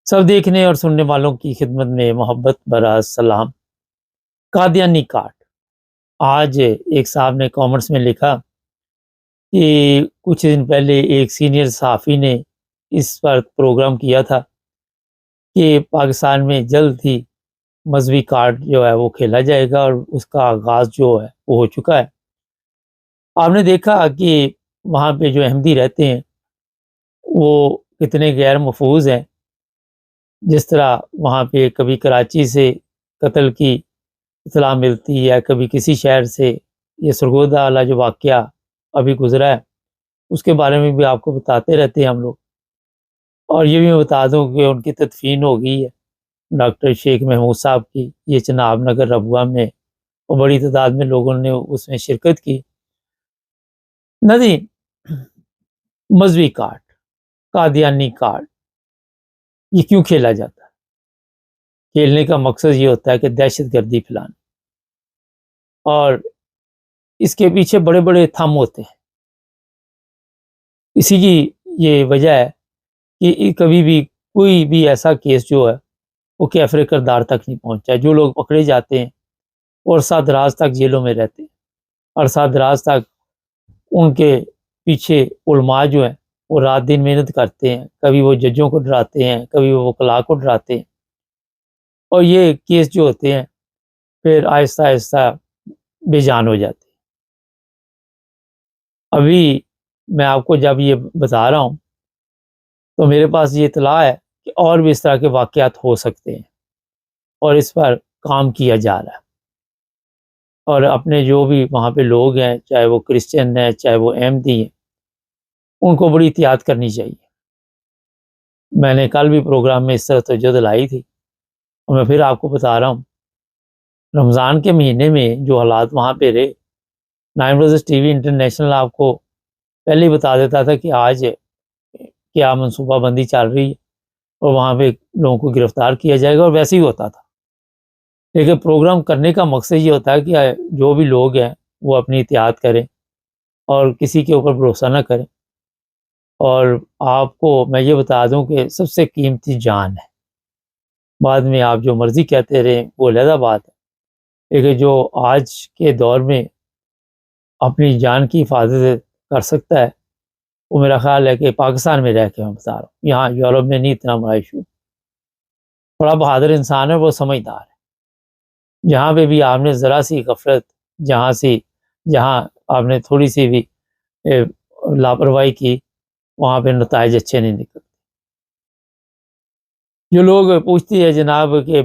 سب دیکھنے اور سننے والوں کی خدمت میں محبت برا سلام۔ قادیانی کاٹ۔ آج ایک صاحب نے کامنٹس میں لکھا کہ کچھ دن پہلے ایک سینئر صحافی نے اس پر پروگرام کیا تھا کہ پاکستان میں جلد ہی مذہبی کارڈ جو ہے وہ کھیلا جائے گا، اور اس کا آغاز جو ہے وہ ہو چکا ہے۔ آپ نے دیکھا کہ وہاں پہ جو احمدی رہتے ہیں وہ کتنے غیر محفوظ ہیں۔ جس طرح وہاں پہ کبھی کراچی سے قتل کی اطلاع ملتی ہے، کبھی کسی شہر سے، یہ سرگودا والا جو واقعہ ابھی گزرا ہے اس کے بارے میں بھی آپ کو بتاتے رہتے ہیں ہم لوگ۔ اور یہ بھی میں بتا دوں کہ ان کی تدفین ہو گئی ہے، ڈاکٹر شیخ محمود صاحب کی، یہ چناب نگر ربوہ میں، اور بڑی تعداد میں لوگوں نے اس میں شرکت کی۔ نہیں، مذہبی کارڈ، قادیانی کارڈ، یہ کیوں کھیلا جاتا ہے؟ کھیلنے کا مقصد یہ ہوتا ہے کہ دہشت گردی پھیلانا، اور اس کے پیچھے بڑے بڑے تھم ہوتے ہیں۔ اسی کی یہ وجہ ہے کہ کبھی بھی کوئی بھی ایسا کیس جو ہے وہ کیفر کردار تک نہیں پہنچا۔ جو لوگ پکڑے جاتے ہیں اور عرصہ دراز تک جیلوں میں رہتے ہیں، عرصہ دراز تک ان کے پیچھے علماء جو ہیں وہ رات دن محنت کرتے ہیں، کبھی وہ ججوں کو ڈراتے ہیں، کبھی وہ وکلاء کو ڈراتے ہیں، اور یہ کیس جو ہوتے ہیں پھر آہستہ آہستہ بے جان ہو جاتے ہیں۔ ابھی میں آپ کو جب یہ بتا رہا ہوں تو میرے پاس یہ اطلاع ہے کہ اور بھی اس طرح کے واقعات ہو سکتے ہیں، اور اس پر کام کیا جا رہا ہے۔ اور اپنے جو بھی وہاں پہ لوگ ہیں، چاہے وہ کرسچن ہیں چاہے وہ احمدی ہیں، ان کو بڑی احتیاط کرنی چاہیے۔ میں نے کل بھی پروگرام میں اس طرح توجہ دلائی تھی، اور میں پھر آپ کو بتا رہا ہوں۔ رمضان کے مہینے میں جو حالات وہاں پہ رہے، nine roses T V international آپ کو پہلے ہی بتا دیتا تھا کہ آج کیا منصوبہ بندی چل رہی ہے، اور وہاں پہ لوگوں کو گرفتار کیا جائے گا، اور ویسے ہی ہوتا تھا۔ لیکن پروگرام کرنے کا مقصد یہ ہوتا ہے کہ جو بھی لوگ ہیں وہ اپنی احتیاط کریں اور کسی کے اوپر بھروسہ نہ کریں۔ اور آپ کو میں یہ بتا دوں کہ سب سے قیمتی جان ہے۔ بعد میں آپ جو مرضی کہتے رہیں وہ علیحدہ بات ہے، لیکن جو آج کے دور میں اپنی جان کی حفاظت کر سکتا ہے وہ میرا خیال ہے کہ پاکستان میں رہ کے میں بتا رہا ہوں، یہاں یورپ میں نہیں اتنا بڑا ایشو۔ بڑا بہادر انسان ہے، وہ سمجھدار ہے۔ جہاں پہ بھی آپ نے ذرا سی غفلت، جہاں آپ نے تھوڑی سی بھی لاپرواہی کی، وہاں پہ نتائج اچھے نہیں نکلتے۔ جو لوگ پوچھتی ہے جناب کہ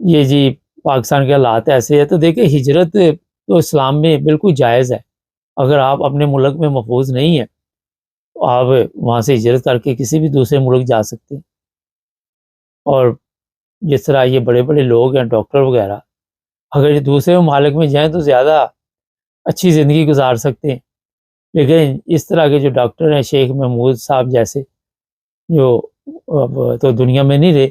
یہ جی پاکستان کے حالات ایسے ہے، تو دیکھیں ہجرت تو اسلام میں بالکل جائز ہے۔ اگر آپ اپنے ملک میں محفوظ نہیں ہیں تو آپ وہاں سے ہجرت کر کے کسی بھی دوسرے ملک جا سکتے ہیں۔ اور جس طرح یہ بڑے بڑے لوگ ہیں، ڈاکٹر وغیرہ، اگر یہ دوسرے ممالک میں جائیں تو زیادہ اچھی زندگی گزار سکتے ہیں۔ لیکن اس طرح کے جو ڈاکٹر ہیں، شیخ محمود صاحب جیسے، جو اب تو دنیا میں نہیں رہے،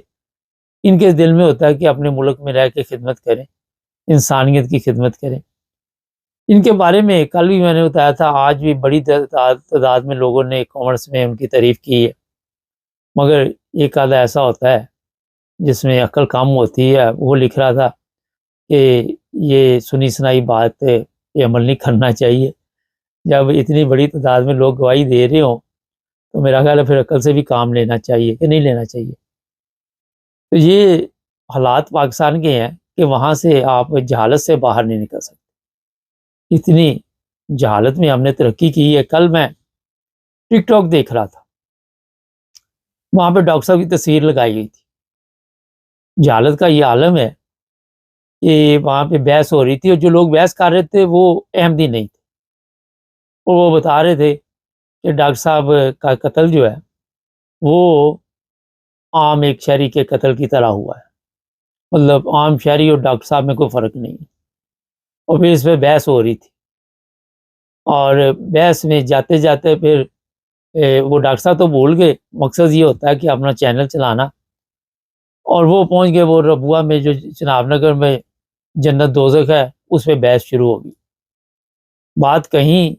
ان کے دل میں ہوتا ہے کہ اپنے ملک میں رہ کے خدمت کریں، انسانیت کی خدمت کریں۔ ان کے بارے میں کل بھی میں نے بتایا تھا، آج بھی بڑی تعداد میں لوگوں نے کامنٹس میں ان کی تعریف کی ہے، مگر ایک آدھا ایسا ہوتا ہے جس میں عقل کم ہوتی ہے، وہ لکھ رہا تھا کہ یہ سنی سنائی بات پہ عمل نہیں کرنا چاہیے۔ جب اتنی بڑی تعداد میں لوگ گواہی دے رہے ہوں تو میرا خیال ہے پھر عقل سے بھی کام لینا چاہیے کہ نہیں لینا چاہیے۔ تو یہ حالات پاکستان کے ہیں کہ وہاں سے آپ جہالت سے باہر نہیں نکل سکتے۔ اتنی جہالت میں ہم نے ترقی کی ہے۔ کل میں ٹک ٹاک دیکھ رہا تھا، وہاں پہ ڈاکٹر صاحب کی تصویر لگائی گئی تھی۔ جہالت کا یہ عالم ہے کہ وہاں پہ بحث ہو رہی تھی، اور جو لوگ بحث کر رہے تھے وہ احمدی نہیں تھے، اور وہ بتا رہے تھے کہ ڈاکٹر صاحب کا قتل جو ہے وہ عام ایک شہری کے قتل کی طرح ہوا ہے، مطلب عام شہری اور ڈاکٹر صاحب میں کوئی فرق نہیں ہے۔ اور پھر اس پہ بحث ہو رہی تھی، اور بحث میں جاتے جاتے پھر وہ ڈاکٹر صاحب تو بھول گئے، مقصد یہ ہوتا ہے کہ اپنا چینل چلانا، اور وہ پہنچ گئے وہ ربوہ میں جو چناب نگر میں جنت دوزخ ہے، اس پہ بحث شروع ہو گئی۔ بات کہیں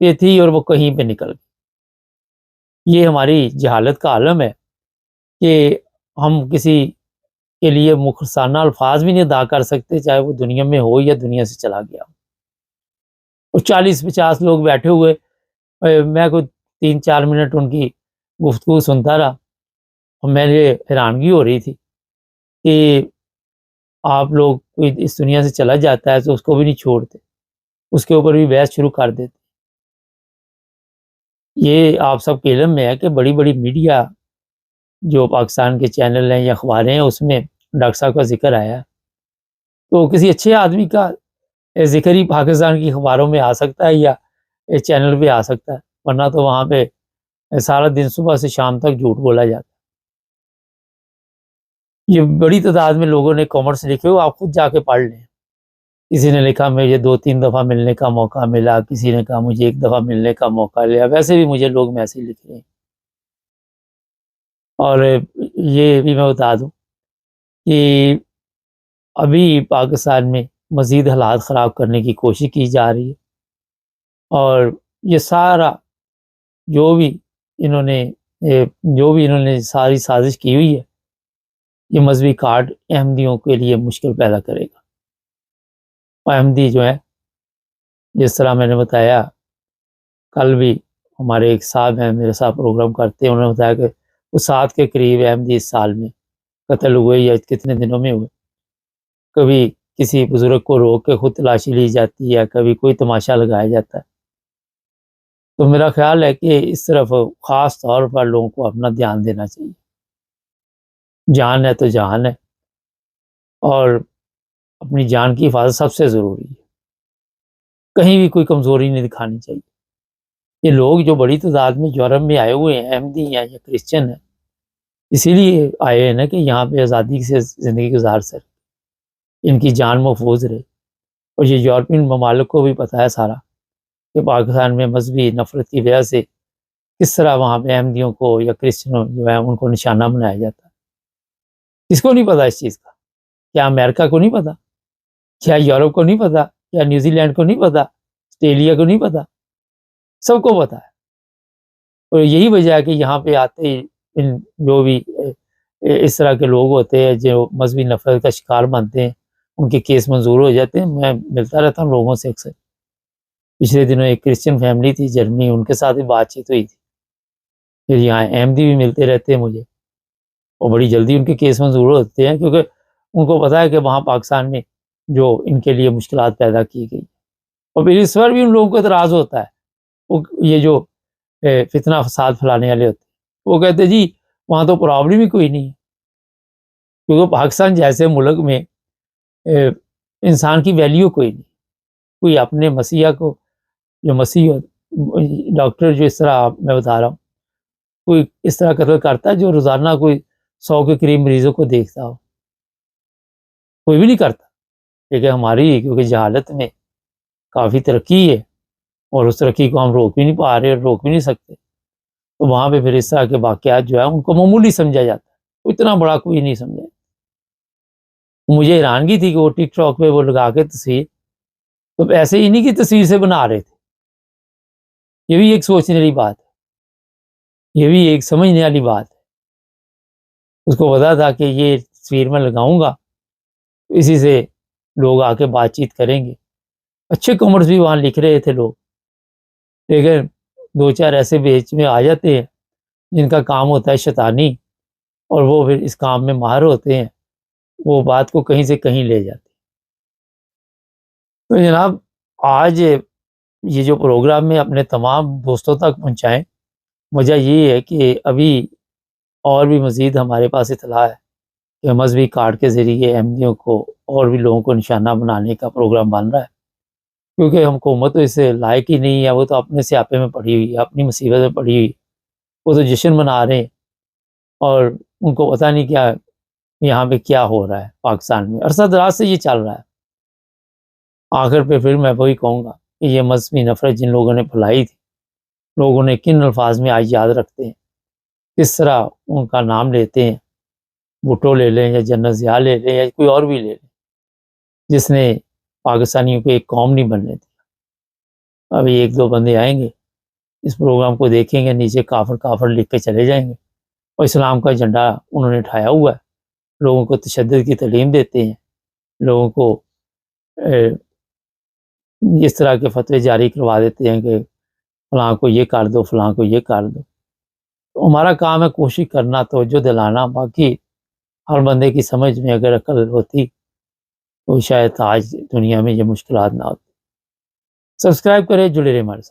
پہ تھی اور وہ کہیں پہ نکل گئی۔ یہ ہماری جہالت کا عالم ہے، کہ ہم کسی کے لیے مخلصانہ الفاظ بھی نہیں ادا کر سکتے، چاہے وہ دنیا میں ہو یا دنیا سے چلا گیا ہو۔ اور 40-50 لوگ بیٹھے ہوئے، میں کوئی 3-4 منٹ ان کی گفتگو سنتا رہا، اور میرے حیرانگی ہو رہی تھی کہ آپ لوگ کوئی اس دنیا سے چلا جاتا ہے تو اس کو بھی نہیں چھوڑتے، اس کے اوپر بھی بحث شروع کر دیتے۔ یہ آپ سب کے علم میں ہے کہ بڑی بڑی میڈیا جو پاکستان کے چینل ہیں یا اخباریں ہیں، اس میں ڈاکٹر صاحب کا ذکر آیا ہے، تو کسی اچھے آدمی کا ذکر ہی پاکستان کی اخباروں میں آ سکتا ہے یا چینل پہ آ سکتا ہے، ورنہ تو وہاں پہ سارا دن صبح سے شام تک جھوٹ بولا جاتا ہے۔ یہ بڑی تعداد میں لوگوں نے کامنٹس لکھے ہو، آپ خود جا کے پڑھ لیں۔ کسی نے لکھا مجھے 2-3 دفعہ ملنے کا موقع ملا، کسی نے کہا مجھے 1 دفعہ ملنے کا موقع لیا، ویسے بھی مجھے لوگ میسج لکھ رہے ہیں۔ اور یہ بھی میں بتا دوں کہ ابھی پاکستان میں مزید حالات خراب کرنے کی کوشش کی جا رہی ہے، اور یہ سارا جو بھی انہوں نے ساری سازش کی ہوئی ہے، یہ مذہبی کارڈ احمدیوں کے لیے مشکل پیدا کرے گا۔ اور احمدی جو ہے، جس طرح میں نے بتایا، کل بھی ہمارے ایک صاحب ہیں میرے ساتھ پروگرام کرتے ہیں، انہوں نے بتایا کہ وہ 7 کے قریب احمدی اس سال میں قتل ہوئے یا کتنے دنوں میں ہوئے۔ کبھی کسی بزرگ کو روک کے خود تلاشی لی جاتی ہے، کبھی کوئی تماشا لگایا جاتا ہے۔ تو میرا خیال ہے کہ اس طرف خاص طور پر لوگوں کو اپنا دھیان دینا چاہیے۔ جان ہے تو جان ہے، اور اپنی جان کی حفاظت سب سے ضروری ہے، کہیں بھی کوئی کمزوری نہیں دکھانی چاہیے۔ یہ لوگ جو بڑی تعداد میں یورپ میں آئے ہوئے ہیں، احمدی ہیں یا کرسچن ہیں، اسی لیے آئے ہیں نا کہ یہاں پہ آزادی سے زندگی گزار سکے، ان کی جان محفوظ رہے۔ اور یہ یورپین ممالک کو بھی پتہ ہے سارا کہ پاکستان میں مذہبی نفرت کی وجہ سے کس طرح وہاں پہ احمدیوں کو یا کرسچنوں جو ہے ان کو نشانہ بنایا جاتا ہے۔ کس کو نہیں پتا اس چیز کا؟ کیا امریکہ کو نہیں پتا؟ کیا یورپ کو نہیں پتا؟ کیا نیوزی لینڈ کو نہیں پتا؟ آسٹریلیا کو نہیں پتا؟ سب کو پتا ہے۔ اور یہی وجہ ہے کہ یہاں پہ آتے ہی ان جو بھی اس طرح کے لوگ ہوتے ہیں جو مذہبی نفرت کا شکار بنتے ہیں، ان کے کیس منظور ہو جاتے ہیں۔ میں ملتا رہتا ہوں لوگوں سے اکثر۔ پچھلے دنوں ایک کرسچن فیملی تھی جرمنی، ان کے ساتھ بھی بات چیت ہوئی تھی۔ پھر یہاں احمدی بھی ملتے رہتے ہیں مجھے، اور بڑی جلدی ان کے کیس منظور ہوتے ہیں، کیونکہ ان کو پتہ ہے کہ وہاں پاکستان میں جو ان کے لیے مشکلات پیدا کی گئی، اور پھر اس پر بھی ان لوگوں کو اعتراض ہوتا ہے۔ وہ یہ جو فتنہ فساد پھیلانے والے ہوتے ہیں، وہ کہتے ہیں جی وہاں تو پرابلم ہی کوئی نہیں ہے، کیونکہ پاکستان جیسے ملک میں انسان کی ویلیو کوئی نہیں۔ کوئی اپنے مسیحا کو، جو مسیح ڈاکٹر جو اس طرح میں بتا رہا ہوں، کوئی اس طرح قتل کرتا ہے جو روزانہ کوئی 100 کے قریب مریضوں کو دیکھتا ہو؟ کوئی بھی نہیں کرتا۔ لیکن ہماری کیونکہ جہالت میں کافی ترقی ہے، اور اس ترقی کو ہم روک بھی نہیں پا رہے اور روک بھی نہیں سکتے، تو وہاں پہ پھر اس طرح کے واقعات جو ہے ان کو معمولی سمجھا جاتا ہے، اتنا بڑا کوئی نہیں سمجھا۔ مجھے حیرانگی تھی کہ وہ ٹک ٹاک پہ وہ لگا کے تصویر، تو ایسے انہی کی تصویر سے بنا رہے تھے۔ یہ بھی ایک سوچنے والی بات ہے، یہ بھی ایک سمجھنے والی بات ہے۔ اس کو پتا تھا کہ یہ تصویر میں لگاؤں گا تو اسی سے لوگ آ کے بات چیت کریں گے۔ اچھے کامنٹس بھی وہاں لکھ رہے تھے لوگ، لیکن 2-4 ایسے بیچ میں آ جاتے ہیں جن کا کام ہوتا ہے شیطانی، اور وہ پھر اس کام میں ماہر ہوتے ہیں، وہ بات کو کہیں سے کہیں لے جاتے ہیں۔ تو جناب، آج یہ جو پروگرام میں اپنے تمام دوستوں تک پہنچائیں، وجہ یہ ہے کہ ابھی اور بھی مزید ہمارے پاس اطلاع ہے کہ مذہبی کارڈ کے ذریعے احمدیوں کو اور بھی لوگوں کو نشانہ بنانے کا پروگرام بن رہا ہے، کیونکہ ہم حکومت تو اسے لائق ہی نہیں ہے، وہ تو اپنے سیاپے میں پڑی ہوئی ہے، اپنی مصیبت میں پڑی ہوئی ہے، وہ تو جشن منا رہے ہیں، اور ان کو پتہ نہیں کیا یہاں پہ کیا ہو رہا ہے پاکستان میں۔ عرصہ دراز سے یہ چل رہا ہے۔ آخر پہ پھر میں وہی کہوں گا کہ یہ مذہبی نفرت جن لوگوں نے پھیلائی تھی، لوگوں نے کن الفاظ میں آج یاد رکھتے ہیں، کس طرح ان کا نام لیتے ہیں، بھٹو لے لیں یا جنرل ضیاء لے لیں یا کوئی اور بھی لے لیں، جس نے پاکستانیوں کو ایک قوم نہیں بننے دیا۔ ابھی 1-2 بندے آئیں گے، اس پروگرام کو دیکھیں گے، نیچے کافر کافر لکھ کے چلے جائیں گے، اور اسلام کا جھنڈا انہوں نے اٹھایا ہوا ہے، لوگوں کو تشدد کی تعلیم دیتے ہیں، لوگوں کو اس طرح کے فتوے جاری کروا دیتے ہیں کہ فلاں کو یہ کر دو، فلاں کو یہ کر دو۔ تو ہمارا کام ہے کوشش کرنا، توجہ دلانا، باقی ہر بندے کی سمجھ میں اگر عقل ہوتی تو شاید آج دنیا میں یہ مشکلات نہ ہوتی۔ سبسکرائب کریں، جڑے رہیں ہمارے ساتھ۔